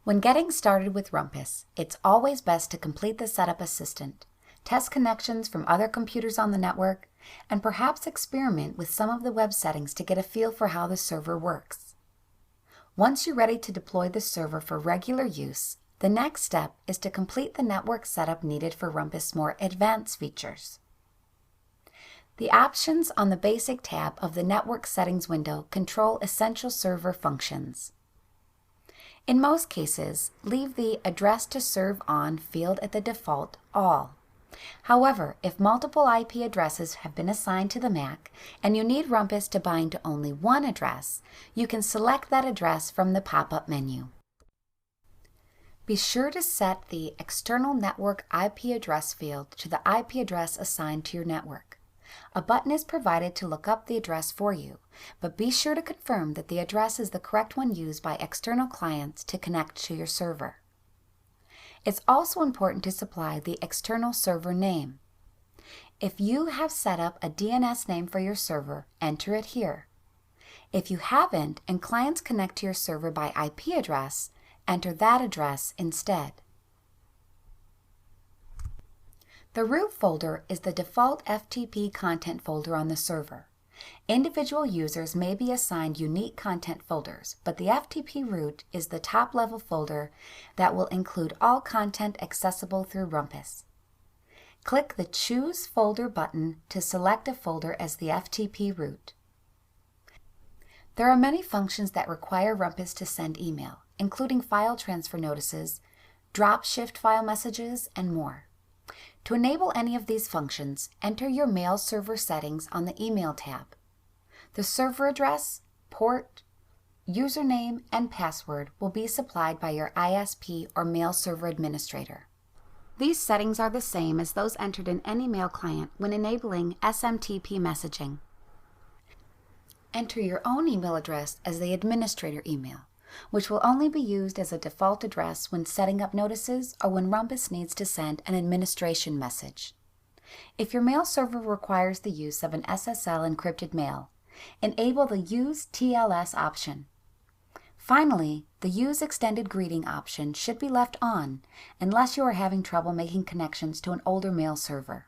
When getting started with Rumpus, it's always best to complete the Setup Assistant, test connections from other computers on the network, and perhaps experiment with some of the web settings to get a feel for how the server works. Once you're ready to deploy the server for regular use, the next step is to complete the network setup needed for Rumpus' more advanced features. The options on the Basic tab of the Network Settings window control essential server functions. In most cases, leave the Address to Serve On field at the default All. However, if multiple IP addresses have been assigned to the Mac and you need Rumpus to bind to only one address, you can select that address from the pop-up menu. Be sure to set the External Network IP Address field to the IP address assigned to your network. A button is provided to look up the address for you, but be sure to confirm that the address is the correct one used by external clients to connect to your server. It's also important to supply the external server name. If you have set up a DNS name for your server, enter it here. If you haven't and clients connect to your server by IP address, enter that address instead. The root folder is the default FTP content folder on the server. Individual users may be assigned unique content folders, but the FTP root is the top-level folder that will include all content accessible through Rumpus. Click the Choose Folder button to select a folder as the FTP root. There are many functions that require Rumpus to send email, including file transfer notices, drop shift file messages, and more. To enable any of these functions, enter your mail server settings on the Email tab. The server address, port, username, and password will be supplied by your ISP or mail server administrator. These settings are the same as those entered in any mail client when enabling SMTP messaging. Enter your own email address as the administrator email, which will only be used as a default address when setting up notices or when Rumpus needs to send an administration message. If your mail server requires the use of an SSL encrypted mail, enable the Use TLS option. Finally, the Use Extended Greeting option should be left on unless you are having trouble making connections to an older mail server.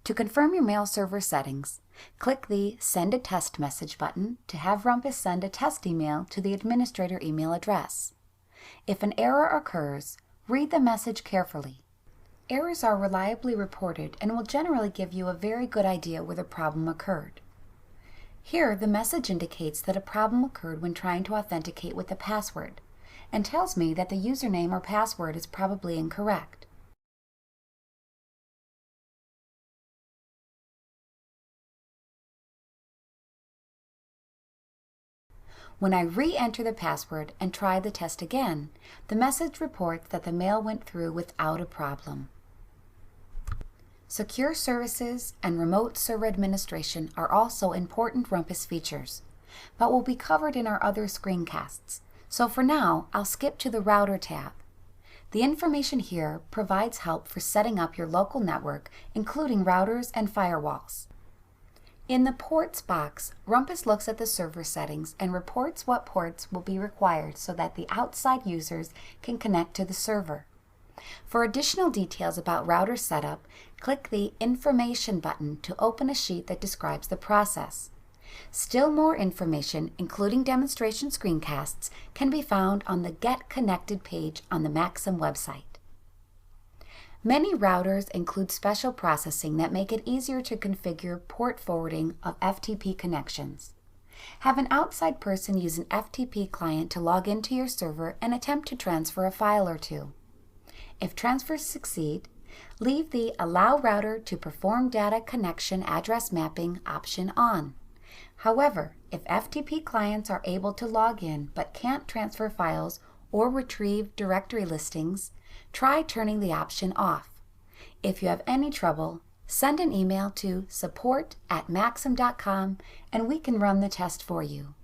To confirm your mail server settings, click the Send a Test Message button to have Rumpus send a test email to the administrator email address. If an error occurs, read the message carefully. Errors are reliably reported and will generally give you a very good idea where the problem occurred. Here, the message indicates that a problem occurred when trying to authenticate with a password and tells me that the username or password is probably incorrect. When I re-enter the password and try the test again, the message reports that the mail went through without a problem. Secure services and remote server administration are also important Rumpus features, but will be covered in our other screencasts. So for now, I'll skip to the Router tab. The information here provides help for setting up your local network, including routers and firewalls. In the Ports box, Rumpus looks at the server settings and reports what ports will be required so that the outside users can connect to the server. For additional details about router setup, click the Information button to open a sheet that describes the process. Still more information, including demonstration screencasts, can be found on the Get Connected page on the Maxim website. Many routers include special processing that make it easier to configure port forwarding of FTP connections. Have an outside person use an FTP client to log into your server and attempt to transfer a file or two. If transfers succeed, leave the Allow Router to Perform Data Connection Address Mapping option on. However, if FTP clients are able to log in but can't transfer files or retrieve directory listings, try turning the option off. If you have any trouble, send an email to support@maxim.com and we can run the test for you.